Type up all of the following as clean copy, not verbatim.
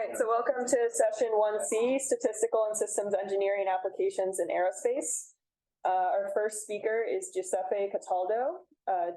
right, so welcome to session 1C, Statistical and Systems Engineering Applications in Aerospace. Our first speaker is Giuseppe Cataldo.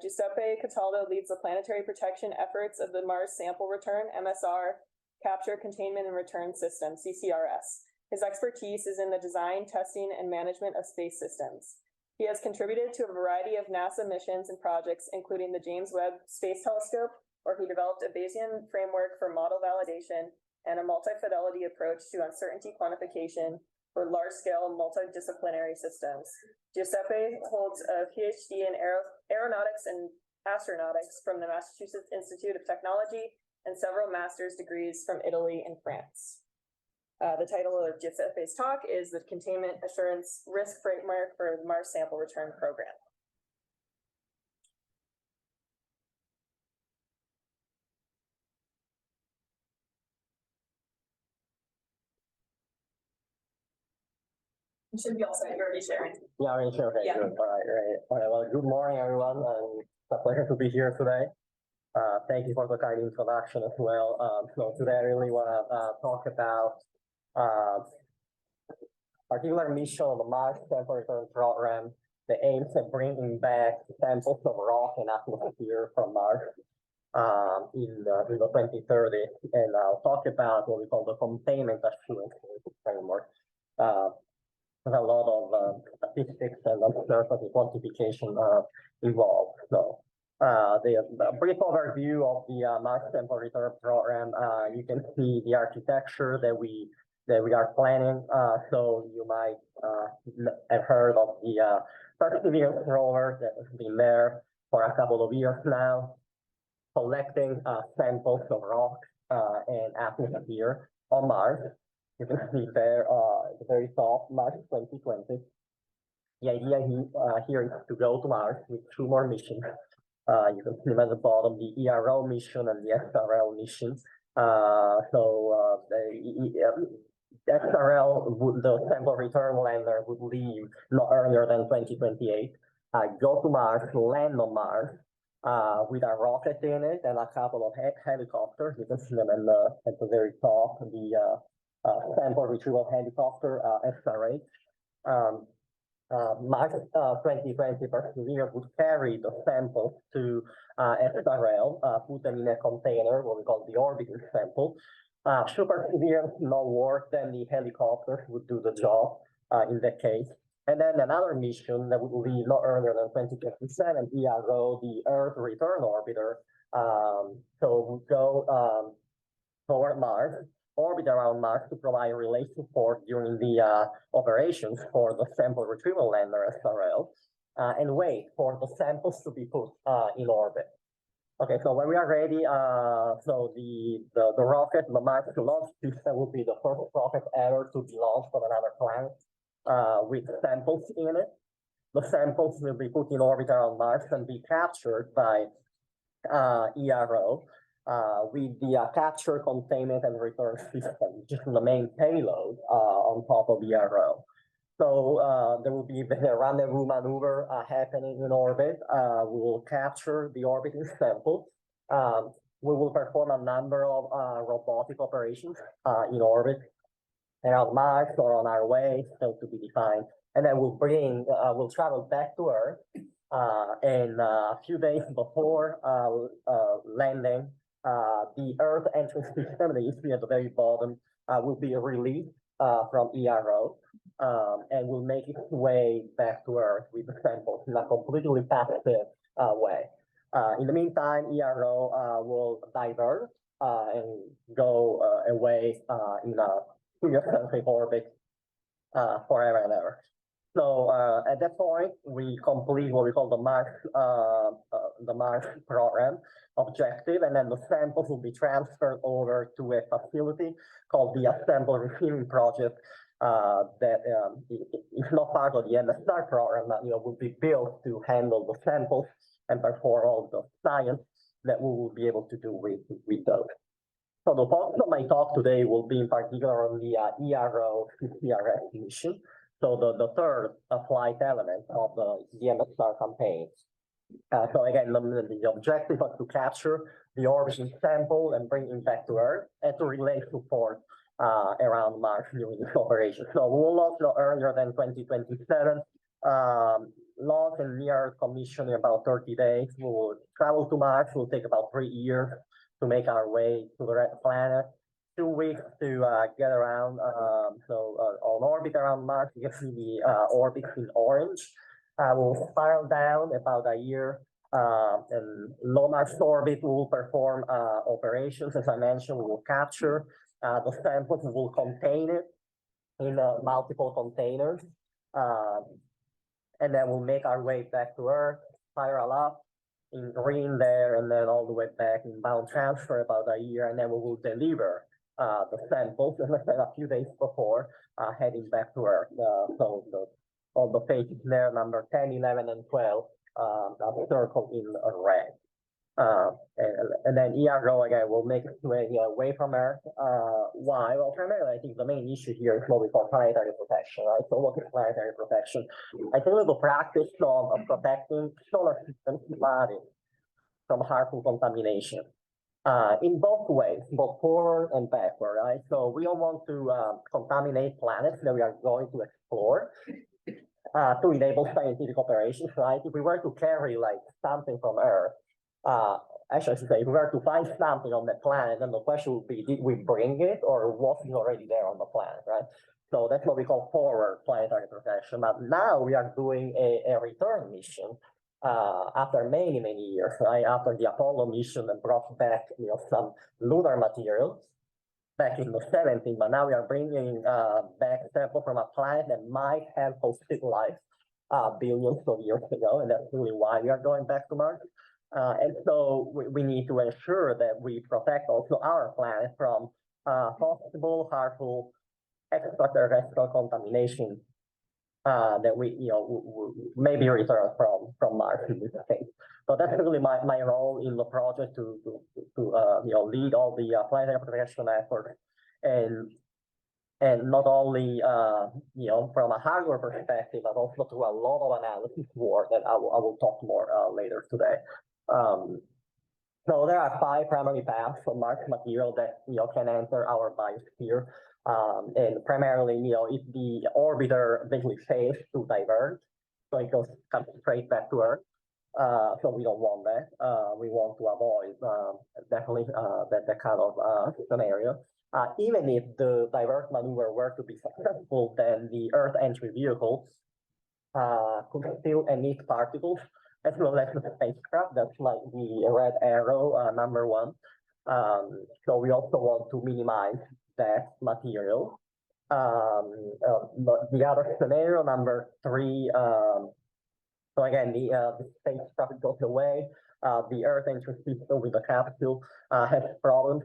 Giuseppe Cataldo leads the planetary protection efforts of the Mars Sample Return, MSR, Capture, Containment and Return System, CCRS. His expertise is in the design, testing, and management of space systems. He has contributed to a variety of NASA missions and projects, including the James Webb Space Telescope, where he developed a Bayesian framework for model validation and a multi-fidelity approach to uncertainty quantification for large-scale multidisciplinary systems. Giuseppe holds a PhD in Aeronautics and Astronautics from the Massachusetts Institute of Technology and several master's degrees from Italy and France. The title of Giuseppe's talk is the Containment Assurance Risk Framework for the Mars Sample Return Program. You should be all set. You're already sharing. Yeah, already sharing. Okay, yeah. Good. All right. Well, good morning, everyone. It's a pleasure to be here today. Thank you for the kind introduction as well. So today I really want to talk about particular mission of the Mars Sample Return Program that aims at bringing back samples of rock and atmosphere from Mars in the 2030, and I'll talk about what we call the Containment Assurance Framework. There's a lot of statistics and uncertainty quantification involved. So the brief overview of the Mars Sample Return Program, you can see the architecture that we are planning. So you might have heard of the Perseverance rover that has been there for a couple of years now, collecting samples of rock and atmosphere on Mars. You can see there at the very top, March 2020. The idea here is to go to Mars with two more missions. You can see them at the bottom, the ERO mission and the SRL mission. The SRL, the sample return lander, would leave not earlier than 2028, go to Mars, land on Mars with a rocket in it and a couple of helicopters. You can see them at the very top, the sample retrieval helicopter, SRH. March 2020 Perseverance would carry the samples to SRL, put them in a container, what we call the orbiting sample. Should Perseverance not work, then the helicopters would do the job in that case. And then another mission that would leave not earlier than 2027, ERO, the Earth Return Orbiter. So would go toward Mars, orbit around Mars to provide relay support during the operations for the sample retrieval lander SRL, and wait for the samples to be put in orbit. Okay, so when we are ready, so the rocket, the Mars launch system, will be the first rocket ever to be launched from another planet with samples in it. The samples will be put in orbit around Mars and be captured by ERO. With the Capture, Containment and Return System, which is the main payload on top of ERO. So there will be the rendezvous maneuver happening in orbit. We will capture the orbiting sample. We will perform a number of robotic operations in orbit around Mars or on our way, still to be defined. And then we'll travel back to Earth. And a few days before landing, the Earth entrance system that you see at the very bottom will be released from ERO and will make its way back to Earth with the samples in a completely passive way. In the meantime, ERO will divert and go away in a heliocentric orbit forever and ever. So at that point, we complete what we call the Mars program objective, and then the samples will be transferred over to a facility called the Sample Receiving Project that is not part of the MSR program, but will be built to handle the samples and perform all the science that we will be able to do with those. So the focus of my talk today will be in particular on the ERO CCRS mission. So the third flight element of the MSR campaign. So again, the objective was to capture the orbiting sample and bring it back to Earth and to relay support around Mars during this operation. So we will launch no earlier than 2027. Launch and near commission in about 30 days. We will travel to Mars. It will take about 3 years to make our way to the red planet. 2 weeks to get around, on orbit around Mars. You can see the orbit in orange. We'll spiral down about a year. And low Mars orbit will perform operations. As I mentioned, we will capture the samples, we will contain it in multiple containers. And then we'll make our way back to Earth, spiral up in green there, and then all the way back in bound transfer about a year, and then we will deliver the samples, as I said, a few days before heading back to Earth. All the pages there, number 10, 11, and 12, are circled in red. And then ERO again will make its way away from Earth. Why? Well, primarily I think the main issue here is what we call planetary protection, right? So what is planetary protection? I think the practice of protecting solar systems from harmful contamination. In both ways, both forward and backward, right? So we don't want to contaminate planets that we are going to explore to enable scientific operations, right? If we were to carry like something from Earth, actually, I should say, if we were to find something on the planet, then the question would be, did we bring it or was it already there on the planet, right? So that's what we call forward planetary protection. But now we are doing a return mission after many, many years, right? After the Apollo mission that brought back, some lunar material back in the 70s, but now we are bringing back samples from a planet that might have hosted life billions of years ago, and that's really why we are going back to Mars. And so we need to ensure that we protect also our planet from possible harmful extraterrestrial contamination that we may be returned from Mars in this case. So that's really my role in the project to lead all the planetary protection efforts, and not only from a hardware perspective, but also through a lot of analysis work that I will talk more later today. So there are 5 primary paths for Mars material that can enter our biosphere. And primarily, if the orbiter basically fails to divert, so it comes straight back to Earth. So we don't want that. We want to avoid definitely that kind of scenario. Even if the divert maneuver were to be successful, then the Earth entry vehicle could still emit particles as well as the spacecraft. That's like the red arrow, number 1. So we also want to minimize that material. But the other scenario, number 3, so again, the spacecraft goes away. The Earth entry system with the capsule has problems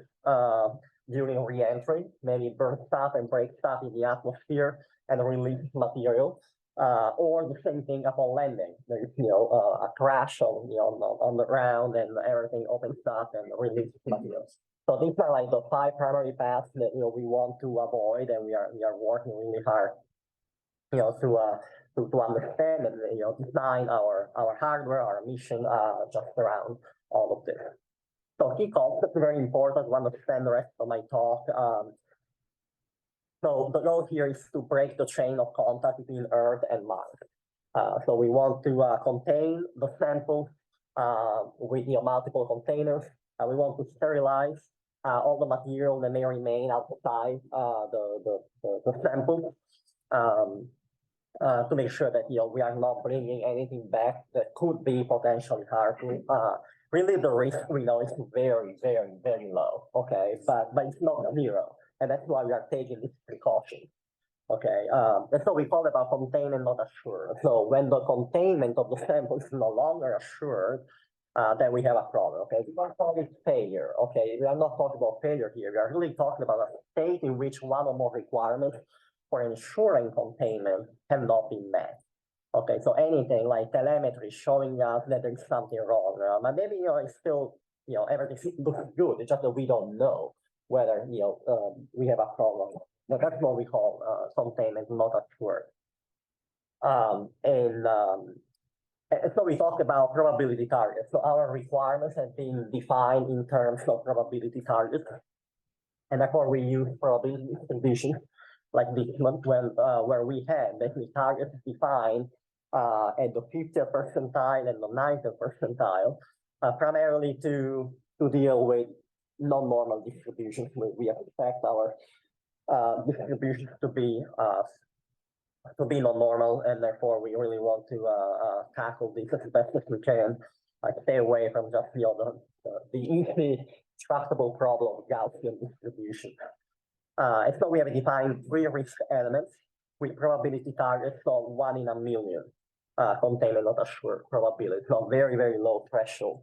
during reentry, maybe bursts up and breaks up in the atmosphere and releases material. Or the same thing upon landing. There's a crash on the ground and everything opens up and releases materials. So these are like the 5 primary paths that we want to avoid, and we are working really hard to understand and design our hardware, our mission just around all of this. So key concepts are very important to understand the rest of my talk. So the goal here is to break the chain of contact between Earth and Mars. So we want to contain the samples with multiple containers. We want to sterilize all the material that may remain outside the samples to make sure that we are not bringing anything back that could be potentially harmful. Really, the risk we know is very, very, very low. Okay, but it's not 0. And that's why we are taking this precaution. Okay, and so we call it about containment, not assured. So when the containment of the sample is no longer assured, then we have a problem. Okay, we don't call it failure. Okay, we are not talking about failure here. We are really talking about a state in which one or more requirements for ensuring containment have not been met. Okay, so anything like telemetry showing us that there's something wrong, but maybe it's still everything looks good. It's just that we don't know whether we have a problem. But that's what we call containment, not assured. And so we talked about probability targets. So our requirements have been defined in terms of probability targets. And therefore we use probability distributions like this one where we have basically targets defined at the 50th percentile and the 90th percentile, primarily to deal with non-normal distributions. We expect our distributions to be non-normal, and therefore we really want to tackle this as best as we can. Stay away from just the easy tractable problem of Gaussian distribution. And so we have defined 3 risk elements with probability targets of 1 in a million containment not assured probability, so very, very low threshold.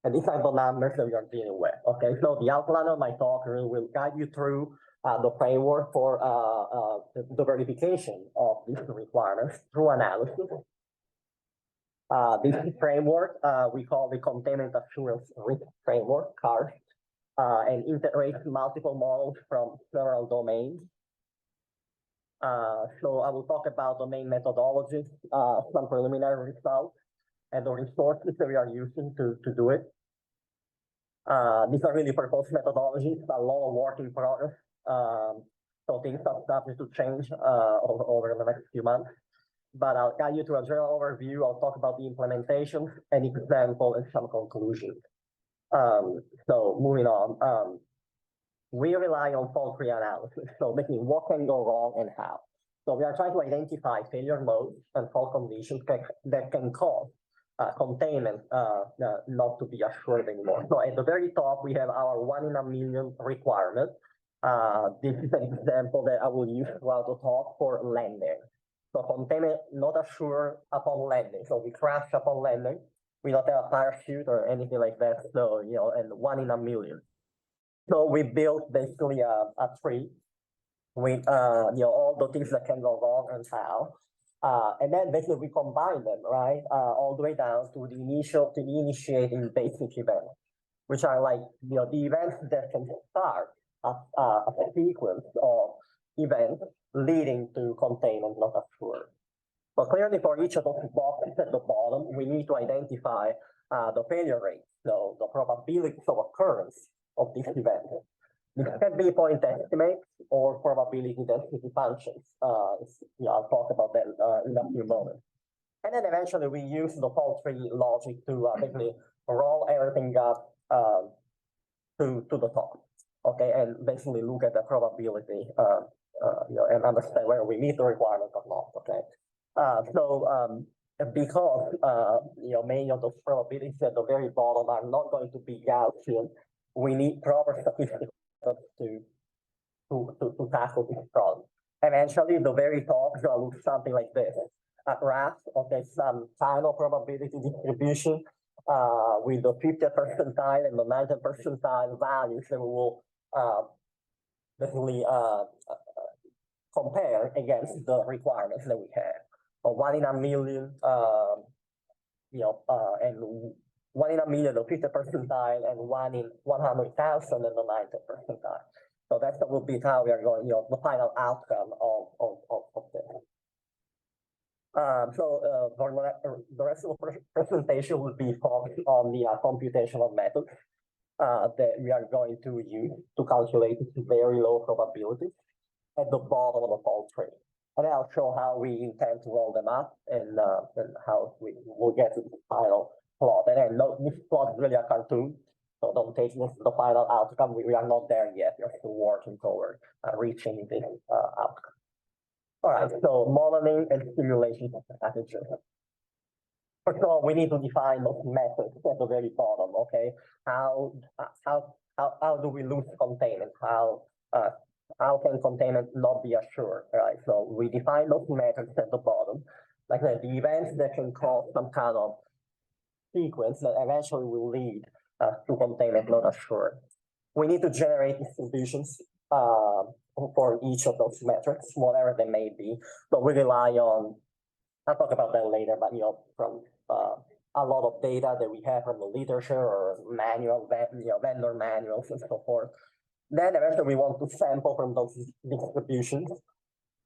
And these are the numbers that we are dealing with. Okay, so the outline of my talk will guide you through the framework for the verification of these requirements through analysis. This framework we call the Containment Assurance Risk Framework, CARS, and integrates multiple models from several domains. So I will talk about the main methodologies, some preliminary results, and the resources that we are using to do it. These are really proposed methodologies, a lot of work in progress. So things are starting to change over the next few months. But I'll guide you through a general overview. I'll talk about the implementation, an example, and some conclusions. So moving on, we rely on fault-free analysis. So basically, what can go wrong and how. So we are trying to identify failure modes and fault conditions that can cause containment not to be assured anymore. So at the very top, we have our 1 in a million requirement. This is an example that I will use throughout the talk for landing. So containment not assured upon landing. So we crash upon landing. We don't have a parachute or anything like that. So, and 1 in a million. So we built basically a tree with, all the things that can go wrong and how. And then basically we combine them, right? All the way down to the initiating basic events, which are like, the events that can start a sequence of events leading to containment not assured. So clearly for each of those boxes at the bottom, we need to identify the failure rate, so the probabilities of occurrence of this event. This can be point estimates or probability density functions. I'll talk about that in a few moments. And then eventually we use the fault-free logic to basically roll everything up to the top. Okay, and basically look at the probability, and understand whether we meet the requirement or not. Okay, because many of those probabilities at the very bottom are not going to be Gaussian, we need proper statistics to tackle this problem. Eventually, the very top is going to look something like this: a graph of some final probability distribution with the 50th percentile and the 90th percentile values that we will basically compare against the requirements that we have. 1 in a million, and 1 in a million, the 50th percentile, and 1 in 100,000 and the 90th percentile. So that will be how we are going, the final outcome of this. For the rest of the presentation will be focused on the computational methods that we are going to use to calculate very low probabilities at the bottom of the fault tree. And I'll show how we intend to roll them up and how we will get to the final plot. And then this plot is really a cartoon, so don't take this as the final outcome. We are not there yet. We're still working toward reaching this outcome. All right, so modeling and simulation strategies. First of all, we need to define those methods at the very bottom. Okay, how do we lose containment? How can containment not be assured? Right, so we define those methods at the bottom, like the events that can cause some kind of sequence that eventually will lead to containment not assured. We need to generate distributions for each of those metrics, whatever they may be. So we rely on, I'll talk about that later, but from a lot of data that we have from the literature or vendor manuals and so forth. Then eventually we want to sample from those distributions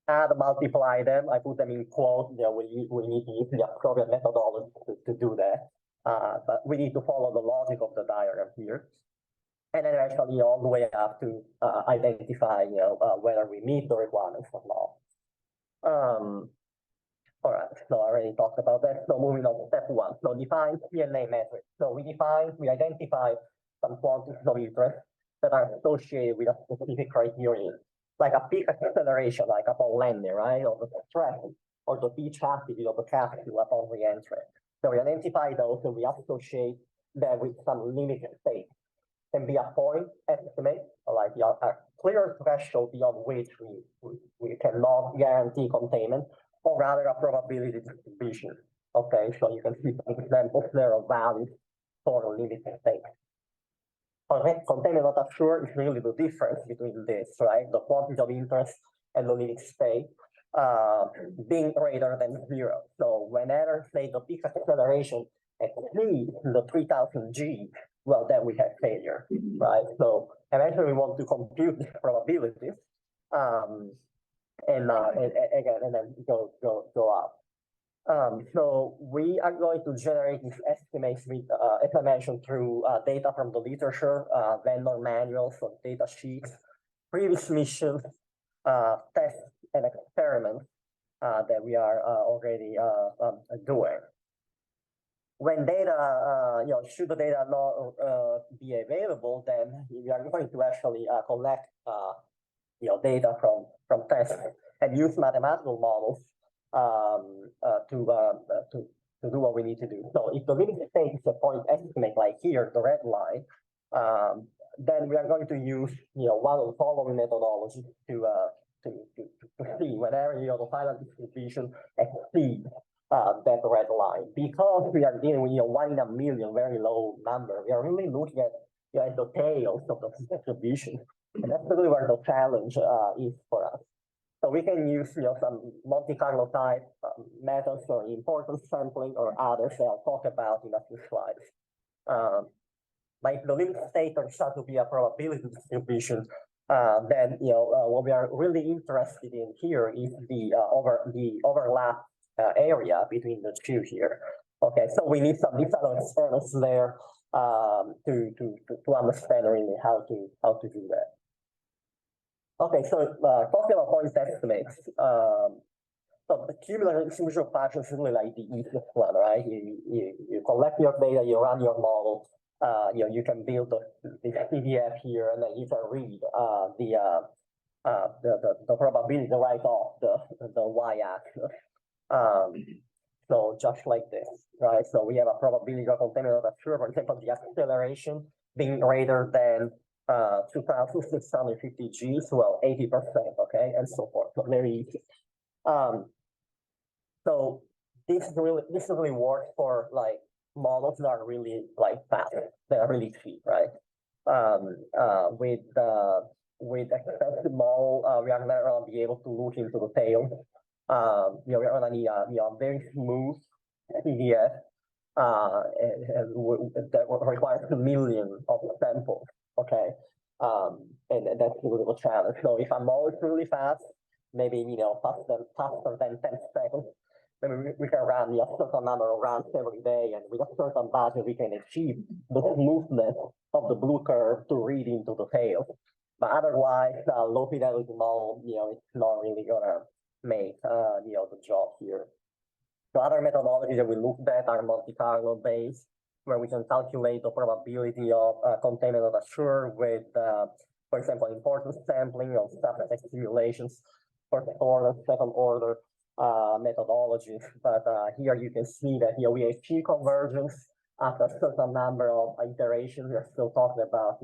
add, multiply them. I put them in quotes. We need to use the appropriate methodology to do that. But we need to follow the logic of the diagram here. And then eventually all the way up to identify, whether we meet the requirements or not. All right, so I already talked about that. So moving on to step one. So define PNA metrics. So we identify some quantities of interest that are associated with a specific criterion, like a peak acceleration, like upon landing, right, of the traffic, or the pitch altitude of the capsule upon reentry. So we identify those and we associate them with some limited state. Can be a point estimate, like a clear threshold beyond which we cannot guarantee containment, or rather a probability distribution. Okay, so you can see some examples there of values for a limited state. Containment not assured is really the difference between this, right? The quantity of interest and the limit state being greater than 0. So whenever, say, the peak acceleration exceeds the 3000 G, well, then we have failure, right? So eventually we want to compute the probabilities, and then go up. So we are going to generate these estimates with, as I mentioned, through data from the literature, vendor manuals, or data sheets, previous missions, tests, and experiments that we are already doing. When data, should the data not be available, then we are going to actually collect, data from tests and use mathematical models to do what we need to do. So if the limit state is a point estimate, like here, the red line, then we are going to use, one of the following methodologies to see whenever, the final distribution exceeds that red line. Because we are dealing with 1 in a million, very low number, we are really looking at, the tails of the distribution. And that's really where the challenge is for us. So we can use, some Monte Carlo type methods or importance sampling or others that I'll talk about in a few slides. But if the limit state turns out to be a probability distribution, then what we are really interested in here is the overlap area between the two here. Okay, so we need some experiments there to understand really how to do that. Okay, so talking about point estimates, so the cumulative distribution function is really like the easiest one, right? You collect your data, you run your model, you can build the PDF here, and then you can read the probability right off the y-axis. So just like this, right? So we have a probability of containment of for example, the acceleration being greater than 2,650 Gs, well, 80%, okay, and so forth. So very easy. So this really works for like models that are really like fast, that are really cheap, right? With expensive model, we are not going to be able to look into the tail. We're going to need a very smooth PDF that requires millions of samples. Okay, and that's a little challenge. So if a model is really fast, maybe faster than 10 seconds, maybe we can run a certain number of runs every day, and with a certain budget, we can achieve the smoothness of the blue curve to read into the tail. But otherwise, low fidelity model, it's not really gonna make the job here. The other methodologies that we looked at are Monte Carlo based, where we can calculate the probability of containment of assured with, for example, importance sampling of statistical simulations, first order, second order methodologies. But here you can see that we achieve convergence after a certain number of iterations. We're still talking about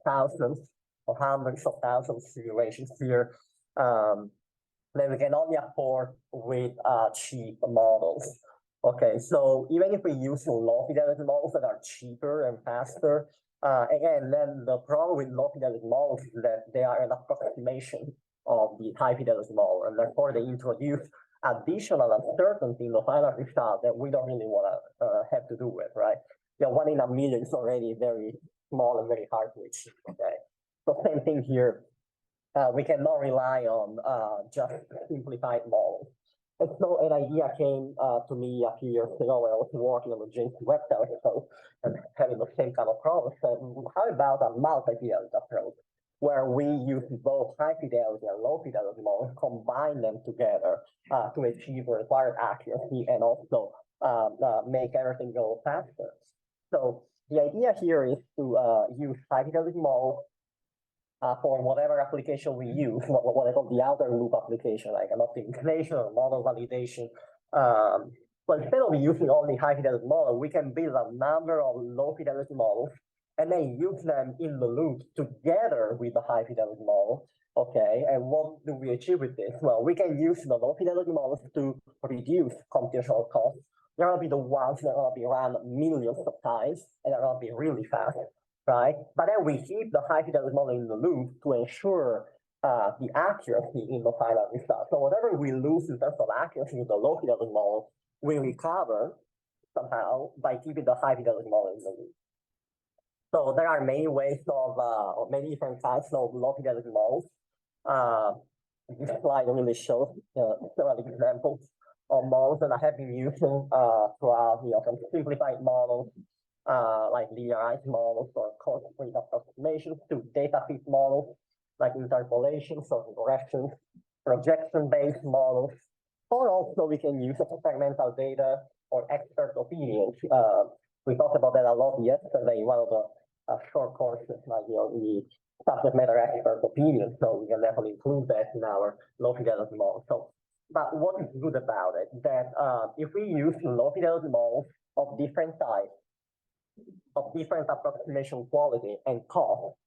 thousands or hundreds of thousands of simulations here. Then we can only afford with cheap models. Okay, so even if we use low fidelity models that are cheaper and faster, again, then the problem with low fidelity models is that they are an approximation of the high fidelity model, and therefore they introduce additional uncertainty in the final result that we don't really want to have to do with, right? 1 in a million is already very small and very hard to achieve. Okay, so same thing here. we cannot rely on just simplified models. And so an idea came to me a few years ago when I was working on the James Webb Telescope and having the same kind of problem. So how about a multi-fidelity approach, where we use both high-fidelity and low-fidelity models, combine them together to achieve required accuracy and also make everything go faster. So the idea here is to use high-fidelity models for whatever application we use, what I call the outer loop application, like an optimization or model validation. But instead of using only high-fidelity model, we can build a number of low-fidelity models and then use them in the loop together with the high-fidelity model. Okay, and what do we achieve with this? Well, we can use the low-fidelity models to reduce computational costs. They're going to be the ones that are going to be run millions of times, and they're going to be really fast, right? But then we keep the high-fidelity model in the loop to ensure the accuracy in the final result. So whatever we lose in terms of accuracy with the low-fidelity model, we recover somehow by keeping the high-fidelity model in the loop. So there are many ways of, or many different types of low-fidelity models. This slide really shows several examples of models that I have been using throughout, from simplified models like linearized models or constraint approximations to data fit models like interpolations or regressions, projection-based models, or also we can use experimental data or expert opinions. We talked about that a lot yesterday in one of the short courses, like the subject matter expert opinion. So we can definitely include that in our low fidelity model. So, but what is good about it? That if we use low fidelity models of different types, of different approximation quality and cost,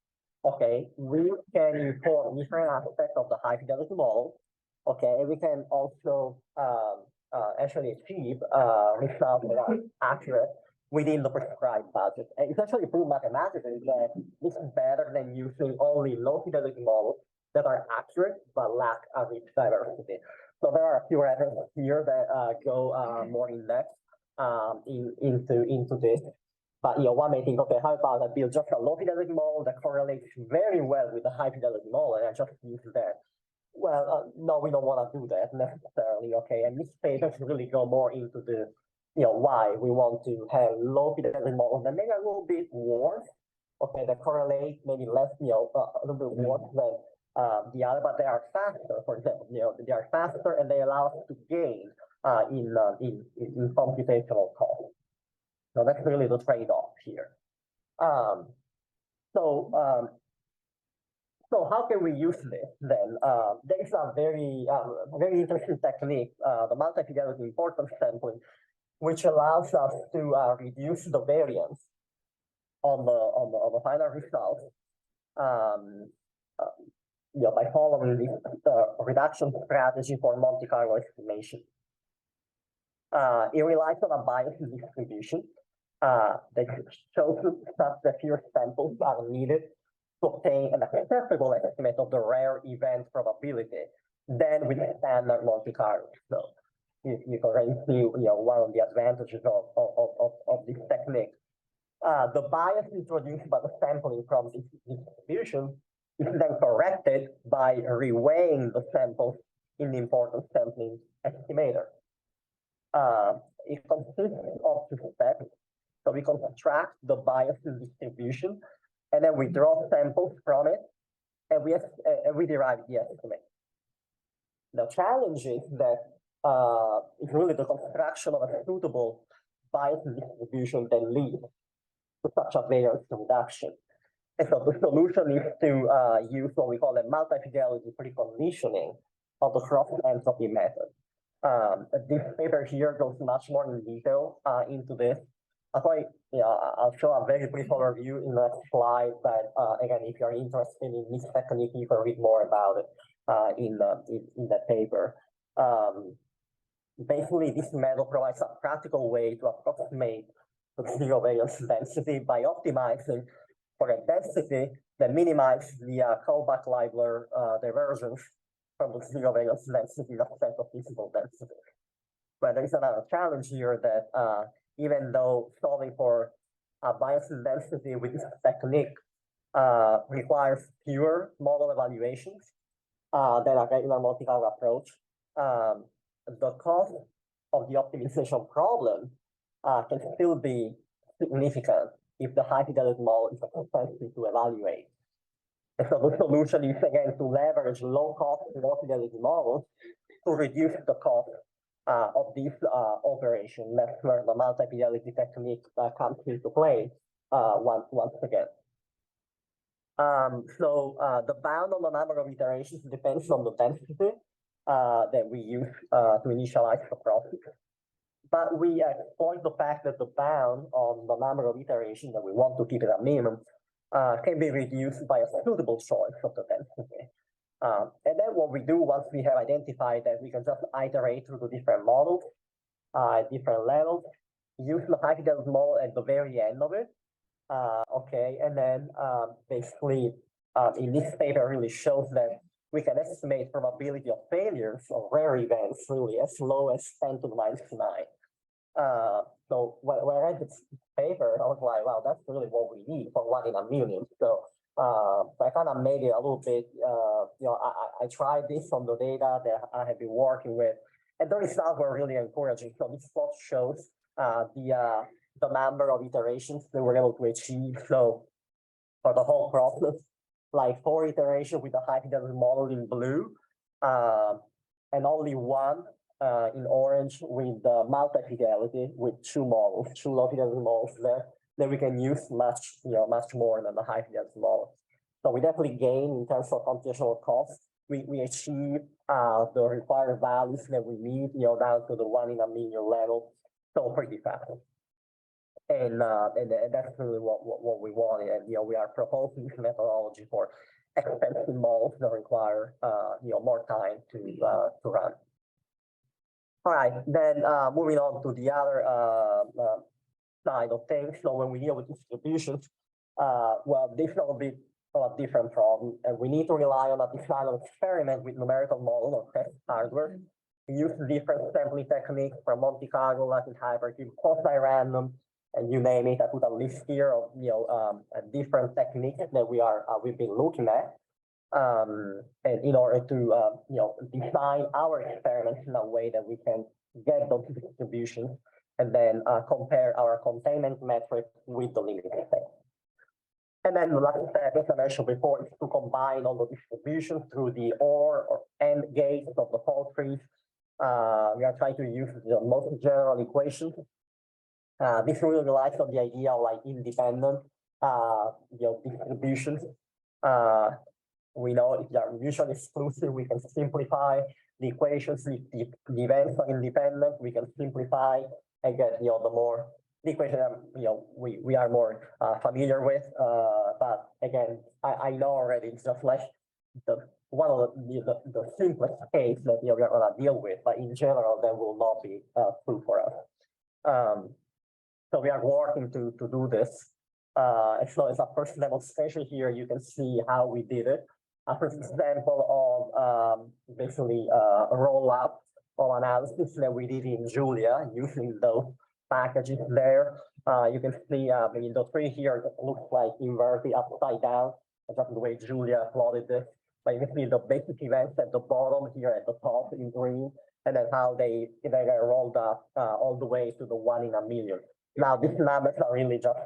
okay, we can import different aspects of the high fidelity model. Okay, and we can also actually achieve results that are accurate within the prescribed budget. And it's actually proved mathematically that this is better than using only low fidelity models that are accurate but lack a rich diversity. So there are a few references here that go more in depth into this. But one may think, okay, how about I build just a low fidelity model that correlates very well with the high fidelity model, and I just use that. Well, no, we don't want to do that necessarily, okay? And these papers really go more into the, why we want to have low fidelity models that maybe a little bit worse, okay, that correlate maybe less, a little bit worse than the other, but they are faster, for example, they are faster and they allow us to gain in computational cost. So that's really the trade-off here. So how can we use this then? There is a very interesting technique, the multi-fidelity importance sampling, which allows us to reduce the variance on the final results by following this reduction strategy for Monte Carlo estimation. It relies on a Bayesian distribution that shows that fewer samples are needed to obtain an acceptable estimate of the rare event probability than with standard Monte Carlo. So you can already see one of the advantages of this technique. The bias introduced by the sampling from this distribution is then corrected by reweighing the samples in the importance sampling estimator. It consists of two steps. So we can subtract the bias distribution, and then we draw samples from it, and we derive the estimate. The challenge is that it's really the construction of a suitable bias distribution that leads to such a variance reduction. And so the solution is to use what we call a multi-fidelity preconditioning of the cross-entropy method. This paper here goes much more in detail into this. I'll show a very brief overview in the next slide, but again, if you're interested in this technique, you can read more about it in the paper. Basically, this method provides a practical way to approximate the zero variance density by optimizing for a density that minimizes the Kullback-Leibler divergence from the zero variance density of set of visible density. But there is another challenge here that even though solving for a bias density with this technique requires fewer model evaluations, than a regular Monte Carlo approach. The cost of the optimization problem can still be significant if the high-fidelity model is expensive to evaluate. And so the solution is, again, to leverage low-cost low-fidelity models to reduce the cost of this operation. That's where the multi-fidelity technique comes into play once again. The bound on the number of iterations depends on the density that we use to initialize the process. But we exploit the fact that the bound on the number of iterations that we want to keep at a minimum can be reduced by a suitable choice of the density. And then what we do once we have identified that we can just iterate through the different models at different levels, use the high-fidelity model at the very end of it. Okay, and then basically in this paper really shows that we can estimate probability of failures or rare events really as low as 10 to the minus 9. So when I read this paper, I was like, wow, that's really what we need for 1 in a million. So I kind of made it a little bit, I tried this on the data that I have been working with, and the results were really encouraging. So this plot shows the number of iterations that we're able to achieve. So for the whole process, like 4 iterations with the high-fidelity model in blue, and only 1 in orange with the multi-fidelity with 2 models, 2 low-fidelity models there that we can use much more than the high-fidelity model. So we definitely gain in terms of computational cost. We achieve the required values that we need, down to the 1 in a million level, so pretty fast. And that's really what we wanted. And we are proposing this methodology for expensive models that require more time to run. All right, then moving on to the other side of things. So when we deal with distributions, well, this is a bit of a different problem, and we need to rely on a design of experiment with numerical model or test hardware. We use different sampling techniques from Monte Carlo, Latin hypercube, quasi-random, and you name it. I put a list here of different techniques that we've been looking at, and in order to design our experiments in a way that we can get those distributions and then compare our containment metric with the limiting set. And then the last step, as I mentioned before, is to combine all the distributions through the OR or AND gates of the fault trees. We are trying to use the most general equations. This really relies on the idea of like independent distributions. We know if they are mutually exclusive, we can simplify the equations. If the events are independent, we can simplify and get the equation we are more familiar with. But again, I know already it's just like one of the simplest case that we are going to deal with, but in general, that will not be true for us. So we are working to do this. So as a first demonstration here, you can see how we did it. A first example of basically a roll-up of analysis that we did in Julia using those packages there. You can see the tree here looks like inverted upside down. That's the way Julia plotted this. But you can see the basic events at the bottom here at the top in green, and then how they rolled up all the way to the 1 in a million. Now, these numbers are really just,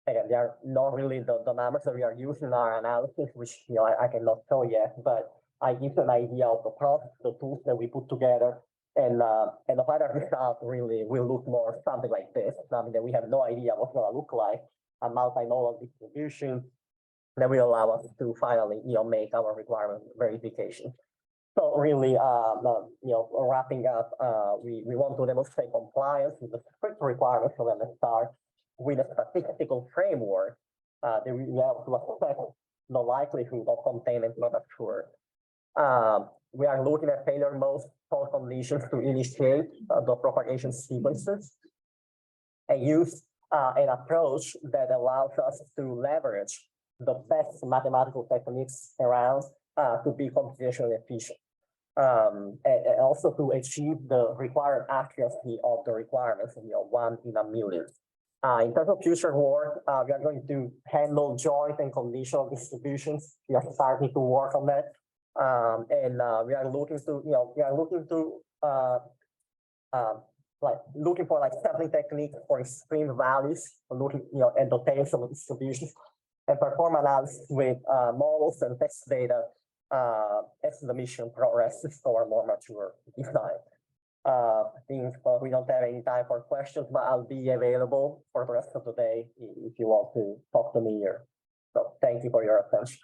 again, they are not really the numbers that we are using in our analysis, which, I cannot show yet, but I give an idea of the process, the tools that we put together, and the final result really will look more something like this. I mean, that we have no idea what's going to look like, a multimodal distribution that will allow us to finally, make our requirement verification. So really, wrapping up, we want to demonstrate compliance with the strict requirements of MSR with a statistical framework that we have to assess the likelihood of containment not occurred. We are looking at failure modes for conditions to initiate the propagation sequences and use an approach that allows us to leverage the best mathematical techniques around to be computationally efficient. And also to achieve the required accuracy of the requirements, 1 in a million. In terms of future work, we are going to handle joint and conditional distributions. We are starting to work on that. And we are looking to, looking for like sampling techniques for extreme values, looking, at rotational distributions, and perform analysis with models and test data as the mission progresses toward more mature design. I think we don't have any time for questions, but I'll be available for the rest of the day if you want to talk to me here. So thank you for your attention.